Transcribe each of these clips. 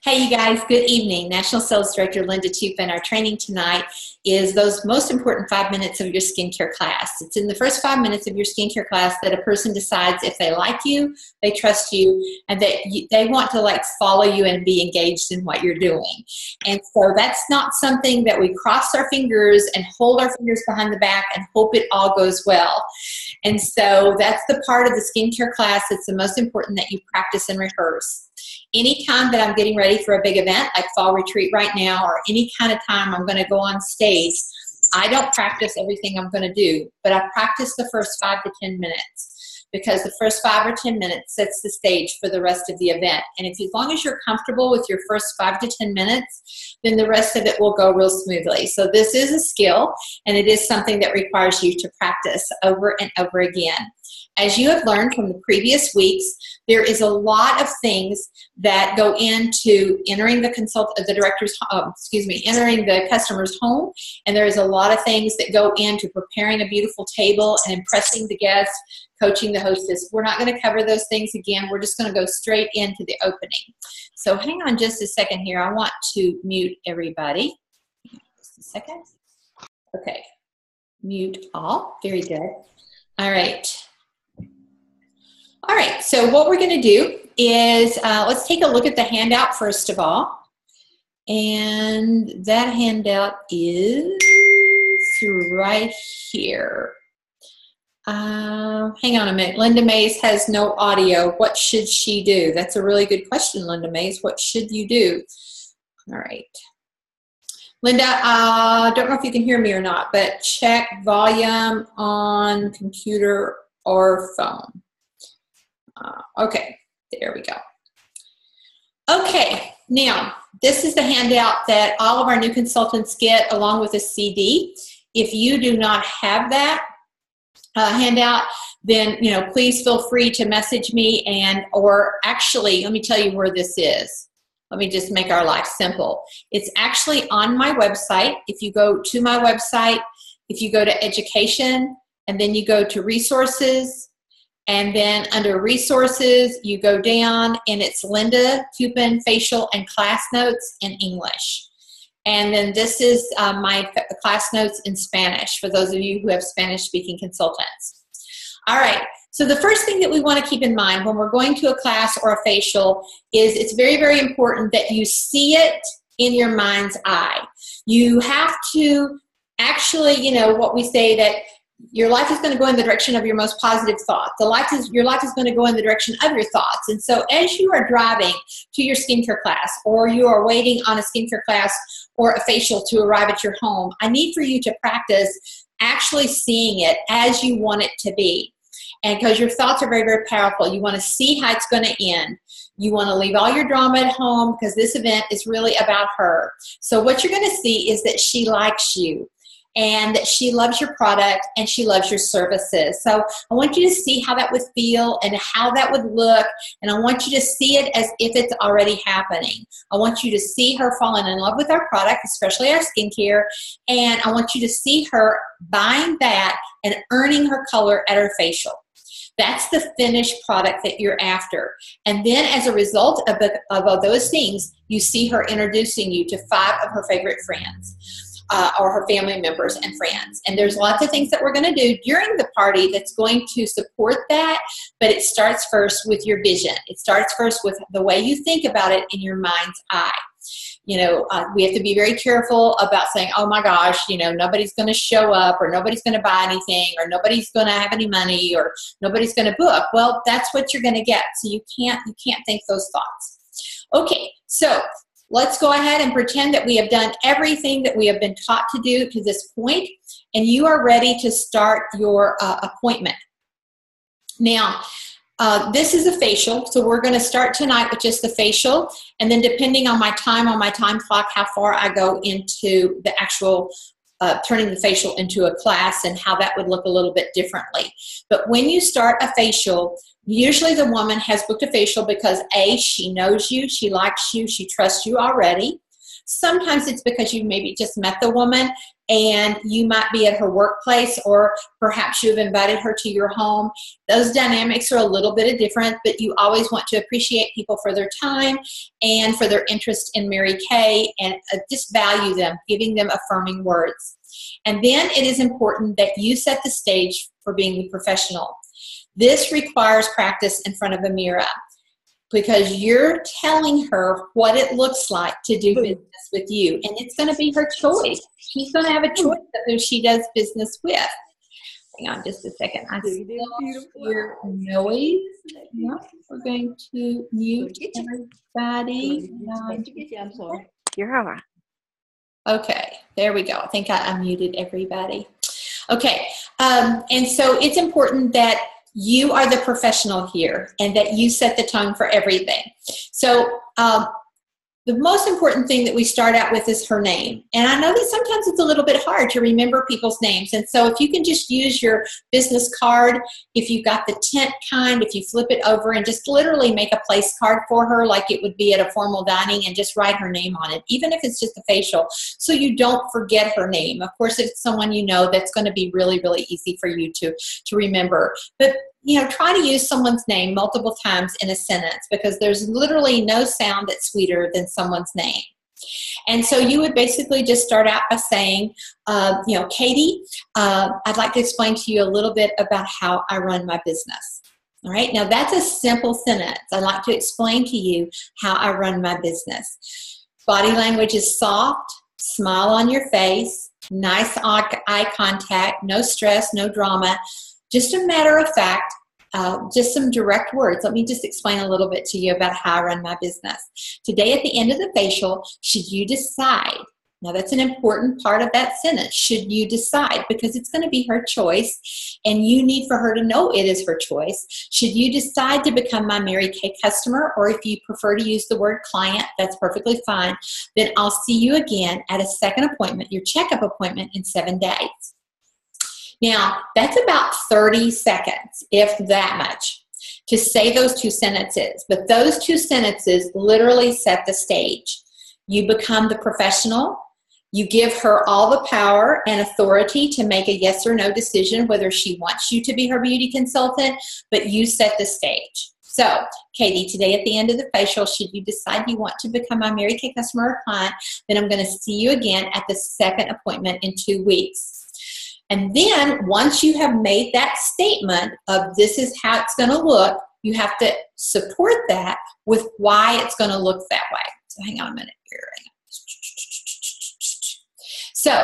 Hey, you guys, good evening. National Sales Director Linda Tupin. Our training tonight is those most important 5 minutes of your skincare class. It's in the first 5 minutes of your skincare class that a person decides if they like you, they trust you, and that they want to follow you and be engaged in what you're doing. And so that's not something that we cross our fingers and hold our fingers behind the back and hope it all goes well. And so that's the part of the skincare class that's the most important that you practice and rehearse. Anytime that I'm getting ready for a big event, like fall retreat right now, or any kind of time I'm going to go on stage, I don't practice everything I'm going to do, but I practice the first 5 to 10 minutes because the first 5 or 10 minutes sets the stage for the rest of the event. And as long as you're comfortable with your first 5 to 10 minutes, then the rest of it will go real smoothly. So this is a skill, and it is something that requires you to practice over and over again. As you have learned from the previous weeks, there is a lot of things that go into entering the entering the customer's home, and there is a lot of things that go into preparing a beautiful table and impressing the guests, coaching the hostess. We're not going to cover those things again. We're just going to go straight into the opening. So hang on just a second here. I want to mute everybody. Just a second. Okay. Mute all. Very good. All right. All right, so what we're going to do is let's take a look at the handout first of all. And that handout is right here. Hang on a minute. Linda Mays has no audio. What should she do? That's a really good question, Linda Mays. What should you do? All right. Linda, I don't know if you can hear me or not, but check volume on computer or phone. Okay, there we go. Okay, now this is the handout that all of our new consultants get along with a CD. If you do not have that handout, then please feel free to message me or actually let me tell you where this is. Let me just make our life simple. It's actually on my website. If you go to my website, if you go to education and then you go to resources, and then under resources, you go down and it's Linda Tupin Facial and Class Notes in English. And then this is my class notes in Spanish for those of you who have Spanish speaking consultants. All right, so the first thing that we want to keep in mind when we're going to a class or a facial is it's very, very important that you see it in your mind's eye. You have to actually, what we say that your life is going to go in the direction of your most positive thoughts. Your life is going to go in the direction of your thoughts. And so as you are driving to your skincare class, or you are waiting on a skincare class or a facial to arrive at your home, I need for you to practice actually seeing it as you want it to be. And because your thoughts are very, very powerful, you want to see how it's going to end. You want to leave all your drama at home because this event is really about her. So what you're going to see is that she likes you, and that she loves your product and she loves your services. So I want you to see how that would feel and how that would look, and I want you to see it as if it's already happening. I want you to see her falling in love with our product, especially our skincare, and I want you to see her buying that and earning her color at her facial. That's the finished product that you're after. And then as a result of those things, you see her introducing you to 5 of her favorite friends. Or her family members and friends. And there's lots of things that we're going to do during the party that's going to support that, but it starts first with your vision. It starts first with the way you think about it in your mind's eye. We have to be very careful about saying, oh my gosh, nobody's going to show up, or nobody's going to buy anything, or nobody's going to have any money, or nobody's going to book. Well, that's what you're going to get. So you can't think those thoughts. Okay, so let's go ahead and pretend that we have done everything that we have been taught to do to this point, and you are ready to start your appointment. Now, this is a facial, so we're going to start tonight with just the facial, and then depending on my time clock, how far I go into the actual turning the facial into a class and how that would look a little bit differently. But when you start a facial, usually the woman has booked a facial because A, she knows you, she likes you, she trusts you already. Sometimes it's because you maybe just met the woman and you might be at her workplace, or perhaps you've invited her to your home. Those dynamics are a little bit different, but you always want to appreciate people for their time and for their interest in Mary Kay, and just value them, giving them affirming words. And then it is important that you set the stage for being the professional. This requires practice in front of a mirror, because you're telling her what it looks like to do business with you, and it's going to be her choice. She's going to have a choice of who she does business with. Hang on just a second. I still hear noise. Yep. We're going to mute everybody. I'm sorry. You're all right. Okay, there we go. I think I unmuted everybody. Okay, and so it's important that you are the professional here and that you set the tone for everything. So the most important thing that we start out with is her name. And I know that sometimes it's a little bit hard to remember people's names. And so if you can just use your business card, if you've got the tent kind, if you flip it over and just literally make a place card for her like it would be at a formal dining, and just write her name on it, even if it's just a facial, so you don't forget her name. Of course, if it's someone you know, that's going to be really, really easy for you to remember. But try to use someone's name multiple times in a sentence, because there's literally no sound that's sweeter than someone's name. And so you would basically just start out by saying, Katie, I'd like to explain to you a little bit about how I run my business. All right, now that's a simple sentence. I'd like to explain to you how I run my business. Body language is soft, smile on your face, nice eye contact, no stress, no drama. Just a matter of fact, just some direct words. Let me just explain a little bit to you about how I run my business. Today at the end of the facial, should you decide, now that's an important part of that sentence, should you decide, because it's going to be her choice and you need for her to know it is her choice. Should you decide to become my Mary Kay customer, or if you prefer to use the word client, that's perfectly fine, then I'll see you again at a second appointment, your checkup appointment, in 7 days. Now, that's about 30 seconds, if that much, to say those two sentences. But those two sentences literally set the stage. You become the professional. You give her all the power and authority to make a yes or no decision whether she wants you to be her beauty consultant, but you set the stage. So, Katie, today at the end of the facial, should you decide you want to become my Mary Kay customer or client, then I'm going to see you again at the second appointment in 2 weeks. And then once you have made that statement of this is how it's going to look, you have to support that with why it's going to look that way. So hang on a minute here. So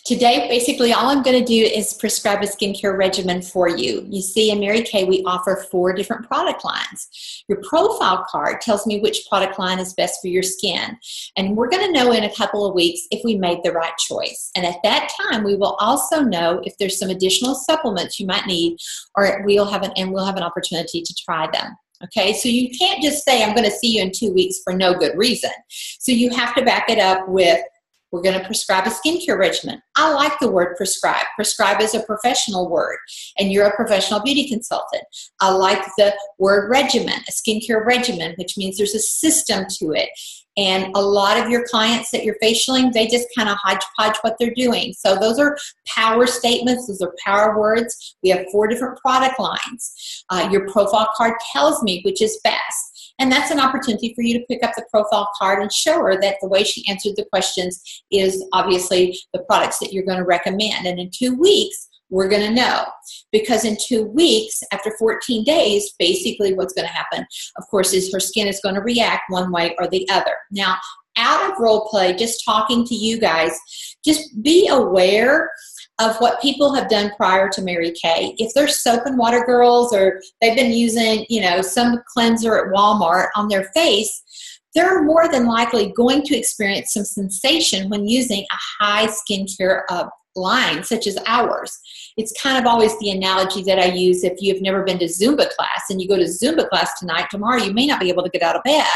today, basically, all I'm going to do is prescribe a skincare regimen for you. You see, in Mary Kay, we offer 4 different product lines. Your profile card tells me which product line is best for your skin. And we're going to know in a couple of weeks if we made the right choice. And at that time, we will also know if there's some additional supplements you might need, or we'll have an opportunity to try them. Okay, so you can't just say, I'm going to see you in 2 weeks for no good reason. So you have to back it up with, we're going to prescribe a skincare regimen. I like the word prescribe. Prescribe is a professional word, and you're a professional beauty consultant. I like the word regimen, a skincare regimen, which means there's a system to it. And a lot of your clients that you're facialing, they just kind of hodgepodge what they're doing. So those are power statements. Those are power words. We have 4 different product lines. Your profile card tells me which is best. And that's an opportunity for you to pick up the profile card and show her that the way she answered the questions is obviously the products that you're going to recommend. And in 2 weeks, we're going to know. Because in 2 weeks, after 14 days, basically what's going to happen, of course, is her skin is going to react one way or the other. Now, out of role play, just talking to you guys, just be aware of what people have done prior to Mary Kay. If they're soap and water girls, or they've been using, some cleanser at Walmart on their face, they're more than likely going to experience some sensation when using a high skincare line such as ours. It's kind of always the analogy that I use. If you've never been to Zumba class and you go to Zumba class tonight, tomorrow you may not be able to get out of bed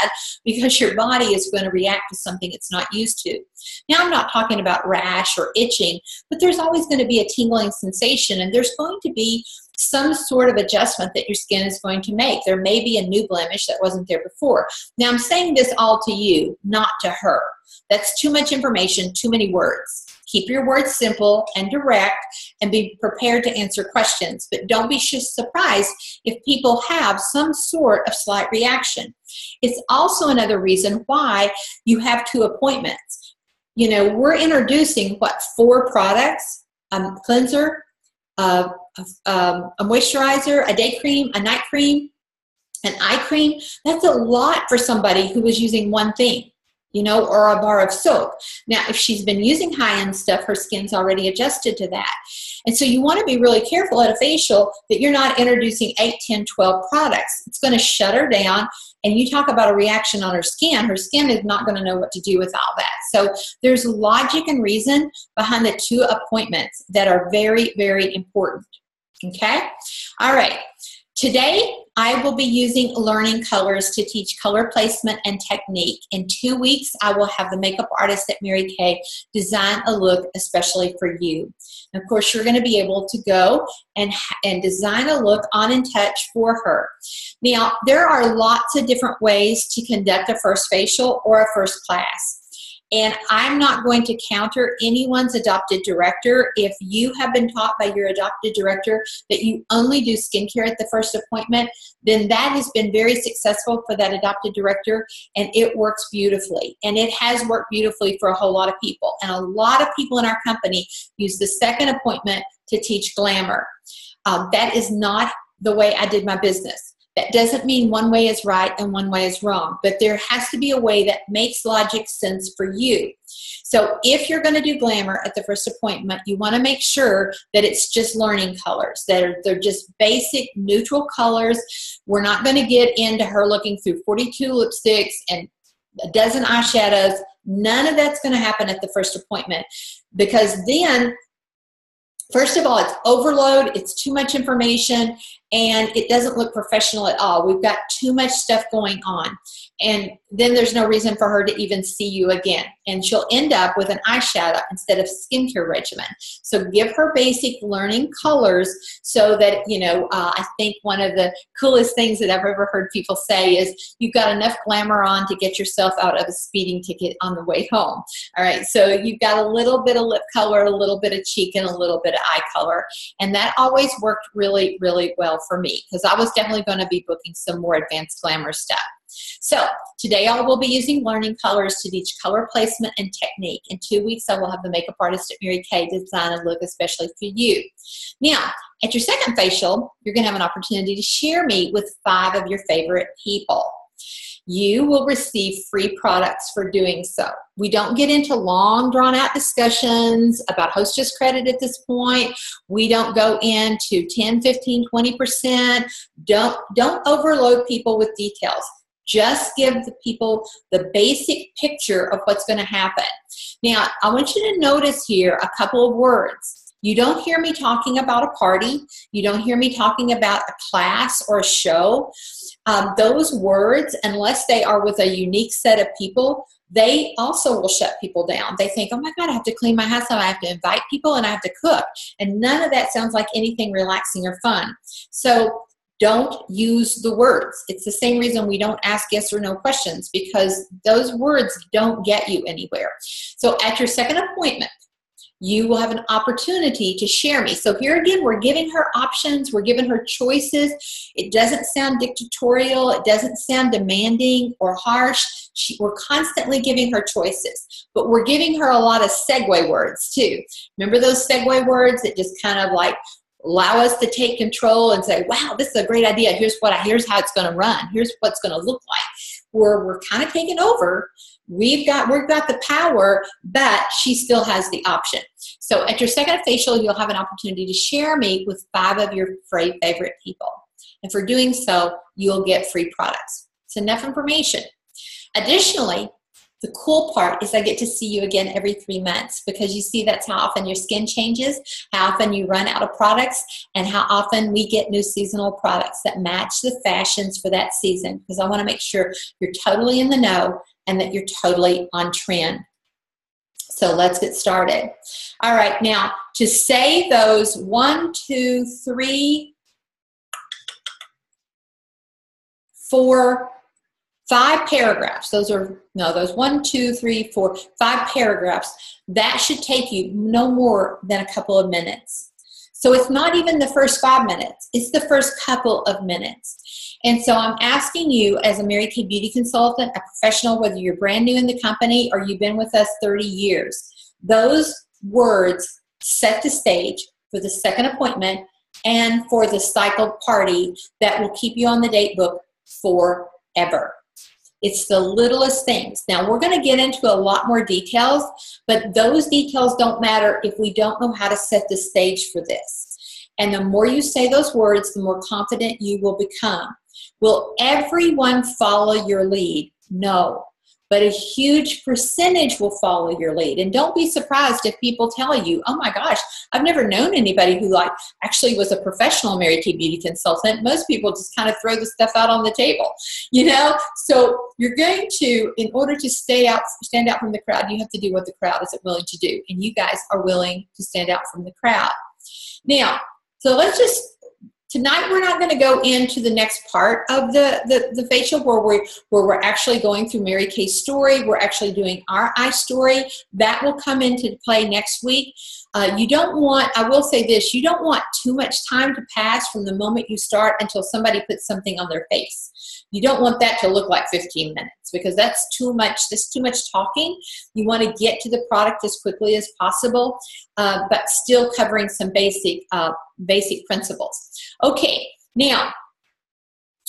because your body is going to react to something it's not used to. Now, I'm not talking about rash or itching, but there's always going to be a tingling sensation, and there's going to be some sort of adjustment that your skin is going to make. There may be a new blemish that wasn't there before. Now, I'm saying this all to you, not to her. That's too much information, too many words. Keep your words simple and direct and be prepared to answer questions. But don't be surprised if people have some sort of slight reaction. It's also another reason why you have 2 appointments. You know, we're introducing, 4 products, cleanser, a moisturizer, a day cream, a night cream, an eye cream. That's a lot for somebody who was using one thing, you know, or a bar of soap. Now, if she's been using high-end stuff, her skin's already adjusted to that. And so you want to be really careful at a facial that you're not introducing 8, 10, 12 products. It's going to shut her down. And you talk about a reaction on her skin is not going to know what to do with all that. So there's logic and reason behind the 2 appointments that are very, very important. Okay? All right. Today, I will be using Learning Colors to teach color placement and technique. In 2 weeks, I will have the makeup artist at Mary Kay design a look especially for you. And of course, you're going to be able to go and design a look on InTouch for her. Now, there are lots of different ways to conduct a first facial or a first class. And I'm not going to counter anyone's adopted director. If you have been taught by your adopted director that you only do skincare at the first appointment, then that has been very successful for that adopted director, and it works beautifully. And it has worked beautifully for a whole lot of people. And a lot of people in our company use the second appointment to teach glamour. That is not the way I did my business. That doesn't mean one way is right and one way is wrong, but there has to be a way that makes logic sense for you. So if you're going to do glamour at the first appointment, you want to make sure that it's just learning colors, that they're just basic neutral colors. We're not going to get into her looking through 42 lipsticks and a dozen eyeshadows. None of that's going to happen at the first appointment, because then, first of all, it's overload, it's too much information, and it doesn't look professional at all. We've got too much stuff going on. And then there's no reason for her to even see you again. And she'll end up with an eyeshadow instead of skincare regimen. So give her basic learning colors so that, you know, I think one of the coolest things that I've ever heard people say is you've got enough glamour on to get yourself out of a speeding ticket on the way home. All right, so you've got a little bit of lip color, a little bit of cheek, and a little bit of eye color. And that always worked really, really well for me, because I was definitely going to be booking some more advanced glamour stuff. So today I will be using Learning Colors to teach color placement and technique. In 2 weeks, I will have the makeup artist at Mary Kay design a look especially for you. Now, at your second facial, you're going to have an opportunity to share me with 5 of your favorite people. You will receive free products for doing so. We don't get into long, drawn-out discussions about hostess credit at this point. We don't go into 10, 15, 20%. Don't overload people with details. Just give the people the basic picture of what's going to happen. Now, I want you to notice here a couple of words. You don't hear me talking about a party. You don't hear me talking about a class or a show. Those words, unless they are with a unique set of people, they also will shut people down. They think, oh my God, I have to clean my house, and I have to invite people, and I have to cook. And none of that sounds like anything relaxing or fun. So don't use the words. It's the same reason we don't ask yes or no questions, because those words don't get you anywhere. So at your second appointment, you will have an opportunity to share me. So here again, we're giving her options. We're giving her choices. It doesn't sound dictatorial. It doesn't sound demanding or harsh. We're constantly giving her choices, but we're giving her a lot of segue words too. Remember those segue words that just kind of like allow us to take control and say, wow, this is a great idea. Here's how it's going to run. Here's what's going to look like. We're kind of taking over. We've got the power, but she still has the option. So at your second facial, you'll have an opportunity to share me with 5 of your favorite people. And for doing so, you'll get free products. It's enough information. Additionally, the cool part is I get to see you again every 3 months, because you see that's how often your skin changes, how often you run out of products, and how often we get new seasonal products that match the fashions for that season, because I want to make sure you're totally in the know and that you're totally on trend. So let's get started. All right, now to say those 1, 2, 3 for 5 paragraphs. Those 1, 2, 3, 4, 5 paragraphs. That should take you no more than a couple of minutes. So it's not even the first 5 minutes. It's the first couple of minutes. And so I'm asking you as a Mary Kay beauty consultant, a professional, whether you're brand new in the company or you've been with us 30 years, those words set the stage for the second appointment and for the cycled party that will keep you on the date book forever. It's the littlest things. Now, we're going to get into a lot more details, but those details don't matter if we don't know how to set the stage for this. And the more you say those words, the more confident you will become. Will everyone follow your lead? No. But a huge percentage will follow your lead. And don't be surprised if people tell you, oh my gosh, I've never known anybody who actually was a professional Mary Kay beauty consultant. Most people just kind of throw the stuff out on the table, So you're going to, in order to stand out from the crowd, you have to do what the crowd isn't willing to do. And you guys are willing to stand out from the crowd. Now, so tonight we're not going to go into the next part of the facial where we're actually going through Mary Kay's story. We're actually doing our eye story. That will come into play next week. I will say this, you don't want too much time to pass from the moment you start until somebody puts something on their face. You don't want that to look like 15 minutes because that's too much talking. You want to get to the product as quickly as possible, but still covering some basic principles. Okay, now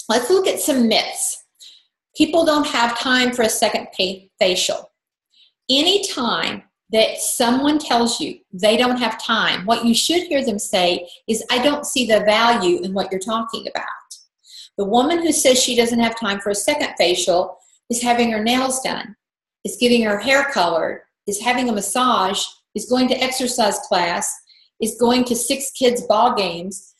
let's look at some myths. People don't have time for a second facial. Anytime that someone tells you they don't have time, what you should hear them say is, I don't see the value in what you're talking about. The woman who says she doesn't have time for a second facial is having her nails done, is getting her hair colored, is having a massage, is going to exercise class, is going to 6 kids' ball games.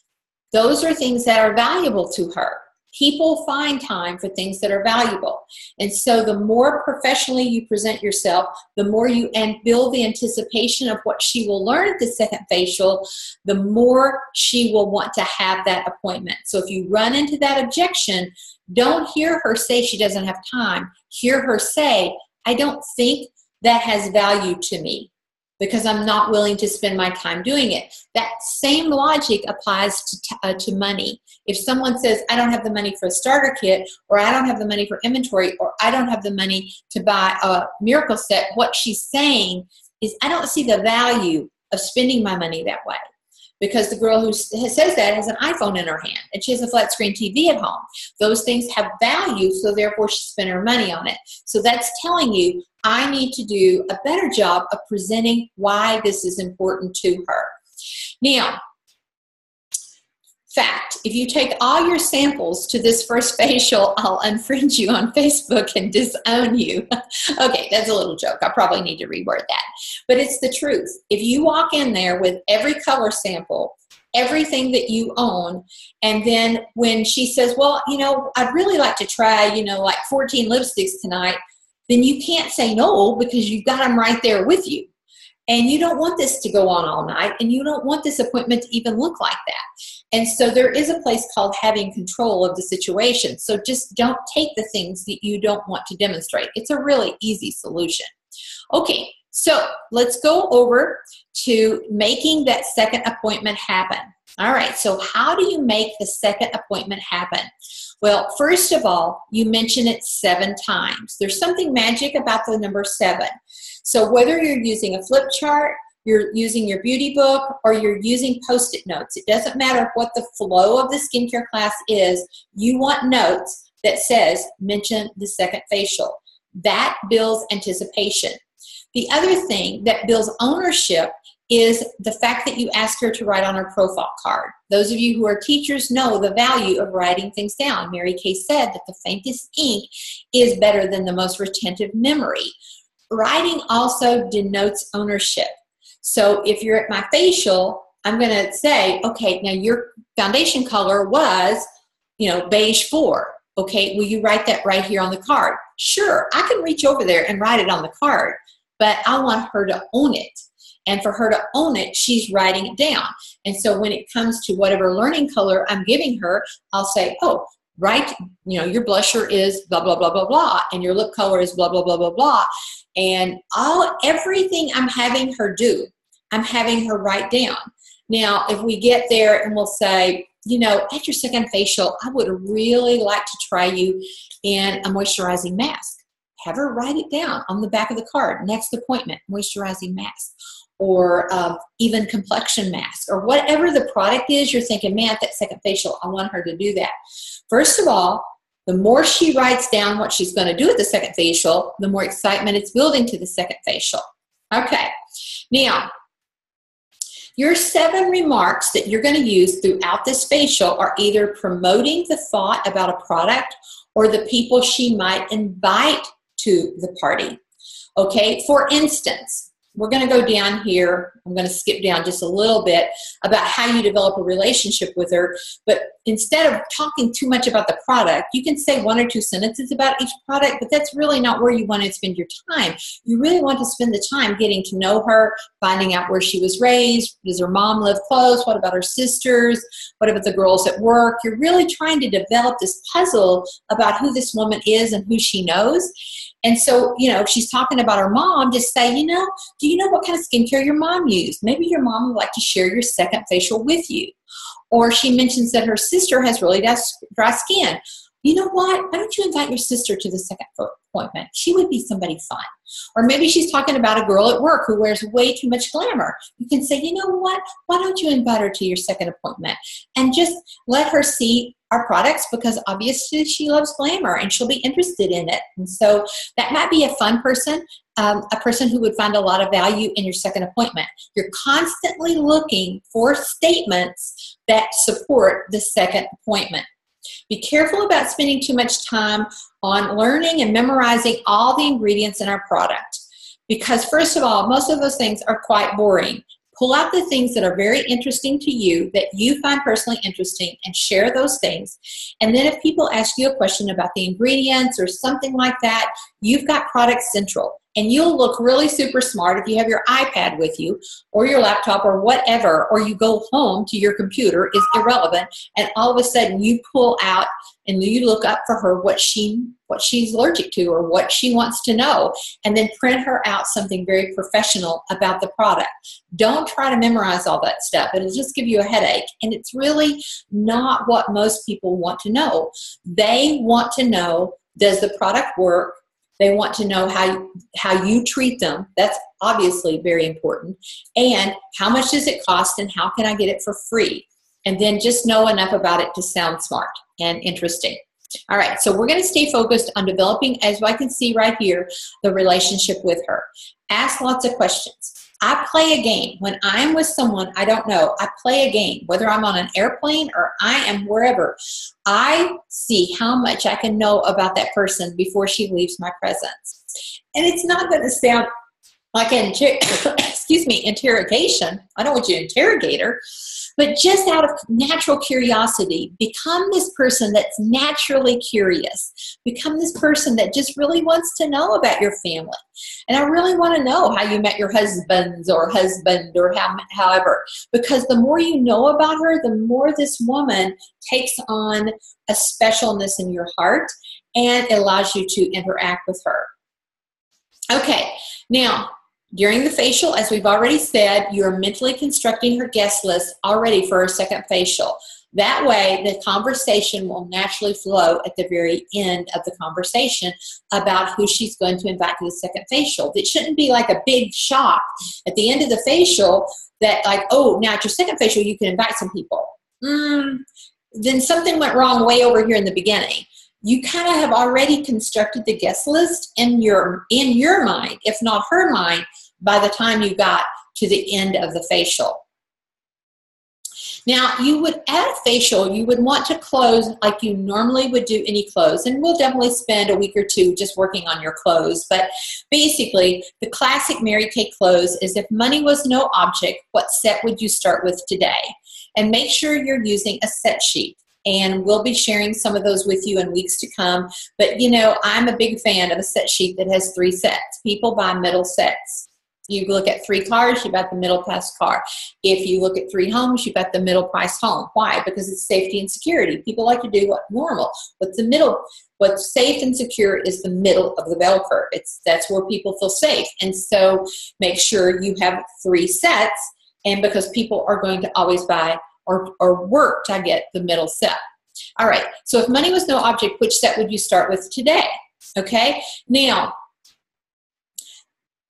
Those are things that are valuable to her. People find time for things that are valuable. And so the more professionally you present yourself, the more you build the anticipation of what she will learn at the second facial, the more she will want to have that appointment. So if you run into that objection, don't hear her say she doesn't have time. Hear her say, I don't think that has value to me, because I'm not willing to spend my time doing it. That same logic applies to money. If someone says, I don't have the money for a starter kit, or I don't have the money for inventory, or I don't have the money to buy a miracle set, what she's saying is, I don't see the value of spending my money that way. Because the girl who says that has an iPhone in her hand, and she has a flat screen TV at home. Those things have value, so therefore she spent her money on it. So that's telling you, I need to do a better job of presenting why this is important to her. Now, fact, if you take all your samples to this first facial, I'll unfriend you on Facebook and disown you. Okay, that's a little joke. I probably need to reword that. But it's the truth. If you walk in there with every color sample, everything that you own, and then when she says, well, I'd really like to try, like 14 lipsticks tonight, then you can't say no because you've got them right there with you. And you don't want this to go on all night, and you don't want this appointment to even look like that. And so there is a place called having control of the situation. So just don't take the things that you don't want to demonstrate. It's a really easy solution. Okay, so let's go over to making that second appointment happen. All right, so how do you make the second appointment happen? Well, first of all, you mention it 7 times. There's something magic about the number 7. So whether you're using a flip chart, you're using your beauty book, or you're using Post-it notes, it doesn't matter what the flow of the skincare class is, you want notes that says, mention the second facial. That builds anticipation. The other thing that builds ownership is the fact that you ask her to write on her profile card. Those of you who are teachers know the value of writing things down. Mary Kay said that the faintest ink is better than the most retentive memory. Writing also denotes ownership. So if you're at my facial, I'm going to say, okay, now your foundation color was, beige 4. Okay, will you write that right here on the card? Sure, I can reach over there and write it on the card, but I want her to own it. And for her to own it, she's writing it down. And so when it comes to whatever learning color I'm giving her, I'll say, oh, right, your blusher is blah, blah, blah, blah, blah, and your lip color is blah, blah, blah, blah, blah. And everything I'm having her do, I'm having her write down. Now, if we get there and we'll say, at your second facial, I would really like to try you in a moisturizing mask. Have her write it down on the back of the card. Next appointment, moisturizing mask, or even complexion mask, or whatever the product is you're thinking, man, at that second facial, I want her to do that. First of all, the more she writes down what she's going to do at the second facial, the more excitement it's building to the second facial. Okay, now, your 7 remarks that you're going to use throughout this facial are either promoting the thought about a product or the people she might invite to the party. Okay, for instance, we're going to go down here. I'm going to skip down just a little bit about how you develop a relationship with her. But instead of talking too much about the product, you can say 1 or 2 sentences about each product, but that's really not where you want to spend your time. You really want to spend the time getting to know her, finding out where she was raised. Does her mom live close? What about her sisters? What about the girls at work? You're really trying to develop this puzzle about who this woman is and who she knows. And so, if she's talking about her mom, just say, do you know what kind of skincare your mom used? Maybe your mom would like to share your second facial with you. Or she mentions that her sister has really dry skin. You know what? Why don't you invite your sister to the second appointment? She would be somebody fun. Or maybe she's talking about a girl at work who wears way too much glamour. You can say, you know what? Why don't you invite her to your second appointment? And just let her see our products, because obviously she loves glamour and she'll be interested in it. And so that might be a fun person, a person who would find a lot of value in your second appointment. You're constantly looking for statements that support the second appointment. Be careful about spending too much time on learning and memorizing all the ingredients in our product, because first of all, most of those things are quite boring. Pull out the things that are very interesting to you, that you find personally interesting, and share those things. And then if people ask you a question about the ingredients or something like that, you've got Product Central. And you'll look really super smart if you have your iPad with you, or your laptop, or whatever, or you go home to your computer, is irrelevant, and all of a sudden you pull out and you look up for her what she's allergic to or what she wants to know, and then print her out something very professional about the product. Don't try to memorize all that stuff. It'll just give you a headache, and it's really not what most people want to know. They want to know, does the product work? They want to know how you treat them. That's obviously very important. And how much does it cost, and how can I get it for free? And then just know enough about it to sound smart and interesting. All right, so we're going to stay focused on developing, as I can see right here, the relationship with her. Ask lots of questions. I play a game. When I am with someone I don't know, I play a game. Whether I'm on an airplane or I am wherever, I see how much I can know about that person before she leaves my presence. And it's not going to sound like an interrogation. I don't want you to interrogate her. But just out of natural curiosity, become this person that's naturally curious. Become this person that just really wants to know about your family. And I really want to know how you met your husband or however. Because the more you know about her, the more this woman takes on a specialness in your heart, and it allows you to interact with her. Okay, now, during the facial, as we've already said, you're mentally constructing her guest list already for her second facial. That way, the conversation will naturally flow at the very end of the conversation about who she's going to invite to the second facial. It shouldn't be like a big shock at the end of the facial that like, oh, now at your second facial, you can invite some people. Then something went wrong way over here in the beginning. You kind of have already constructed the guest list in your mind, if not her mind, by the time you got to the end of the facial. Now, you would, at a facial, you would want to close like you normally would do any close, and we'll definitely spend a week or two just working on your close. But basically, the classic Mary Kay close is, if money was no object, what set would you start with today? And make sure you're using a set sheet. And we'll be sharing some of those with you in weeks to come. But, you know, I'm a big fan of a set sheet that has 3 sets. People buy middle sets. You look at 3 cars, you've got the middle class car. If you look at 3 homes, you've got the middle price home. Why? Because it's safety and security. People like to do what's normal. What's safe and secure is the middle of the bell curve. That's where people feel safe. And so make sure you have 3 sets, and because people are going to always buy or work to get the middle set. All right, so if money was no object, which set would you start with today? Okay, now,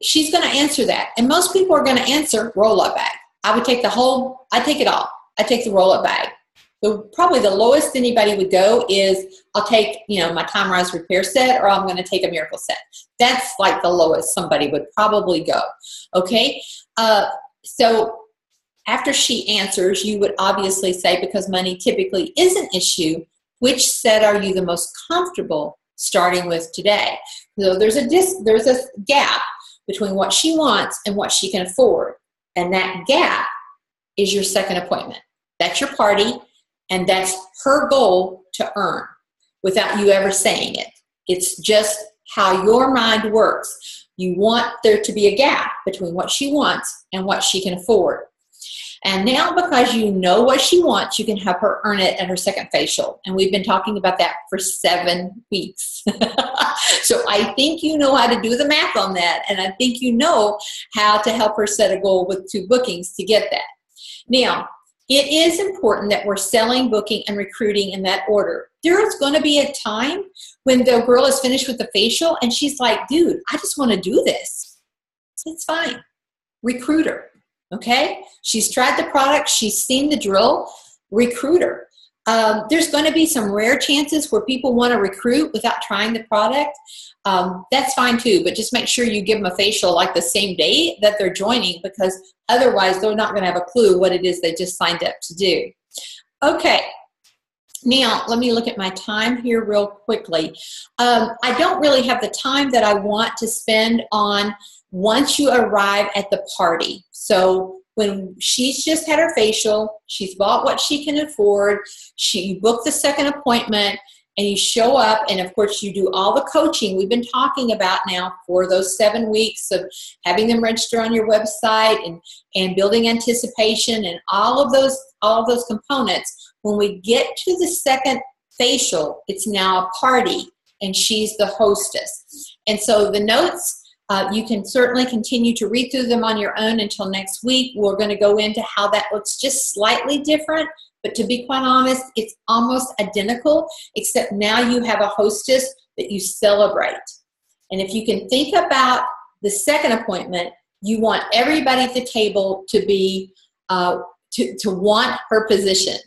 she's going to answer that. And most people are going to answer roll-up bag. I take it all. I take the roll-up bag. Probably the lowest anybody would go is I'll take, my Time Rise repair set, or I'm going to take a miracle set. That's like the lowest somebody would probably go. Okay, so after she answers, you would obviously say, because money typically is an issue, which set are you the most comfortable starting with today? So there's a gap between what she wants and what she can afford. And that gap is your second appointment. That's your party, and that's her goal to earn without you ever saying it. It's just how your mind works. You want there to be a gap between what she wants and what she can afford. And now, because you know what she wants, you can help her earn it at her second facial. And we've been talking about that for 7 weeks. So I think you know how to do the math on that. And I think you know how to help her set a goal with 2 bookings to get that. Now, it is important that we're selling, booking, and recruiting in that order. There is going to be a time when the girl is finished with the facial and she's like, dude, I just want to do this. It's fine. Recruit her. Okay, she's tried the product, she's seen the drill. Recruit her. There's going to be some rare chances where people want to recruit without trying the product. That's fine too, but just make sure you give them a facial like the same day that they're joining, because otherwise they're not going to have a clue what it is they just signed up to do. Okay, now let me look at my time here real quickly. I don't really have the time that I want to spend on once you arrive at the party. So when she's just had her facial, she's bought what she can afford, you book the second appointment, and you show up, and of course you do all the coaching we've been talking about now for those 7 weeks of having them register on your website and building anticipation and all of those components. When we get to the second facial, it's now a party, and she's the hostess. And so the notes, you can certainly continue to read through them on your own until next week. We're going to go into how that looks just slightly different, but to be quite honest, it's almost identical, except now you have a hostess that you celebrate. And if you can think about the second appointment, you want everybody at the table to be, to want her position.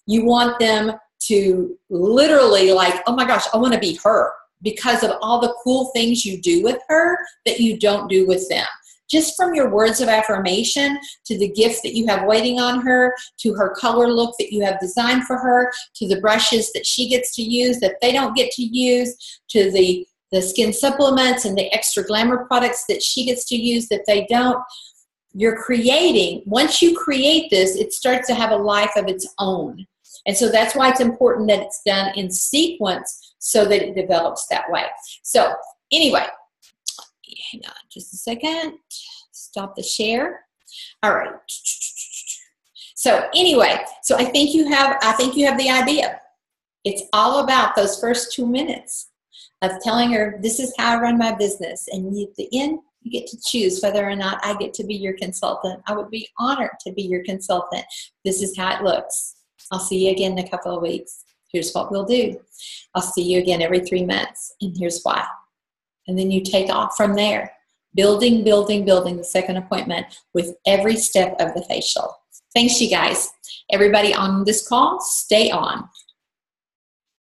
You want them to literally like, oh my gosh, I want to be her, because of all the cool things you do with her that you don't do with them. Just from your words of affirmation to the gifts that you have waiting on her, to her color look that you have designed for her, to the brushes that she gets to use that they don't get to use, to the skin supplements and the extra glamour products that she gets to use that they don't. You're creating, once you create this, it starts to have a life of its own. And so that's why it's important that it's done in sequence so that it develops that way. So anyway, hang on just a second. Stop the share. All right. So anyway, so I think you have the idea. It's all about those first 2 minutes of telling her, this is how I run my business. And at the end, you get to choose whether or not I get to be your consultant. I would be honored to be your consultant. This is how it looks. I'll see you again in a couple of weeks. Here's what we'll do. I'll see you again every 3 months, and here's why. And then you take off from there, building the second appointment with every step of the facial. Thanks, you guys. Everybody on this call, stay on.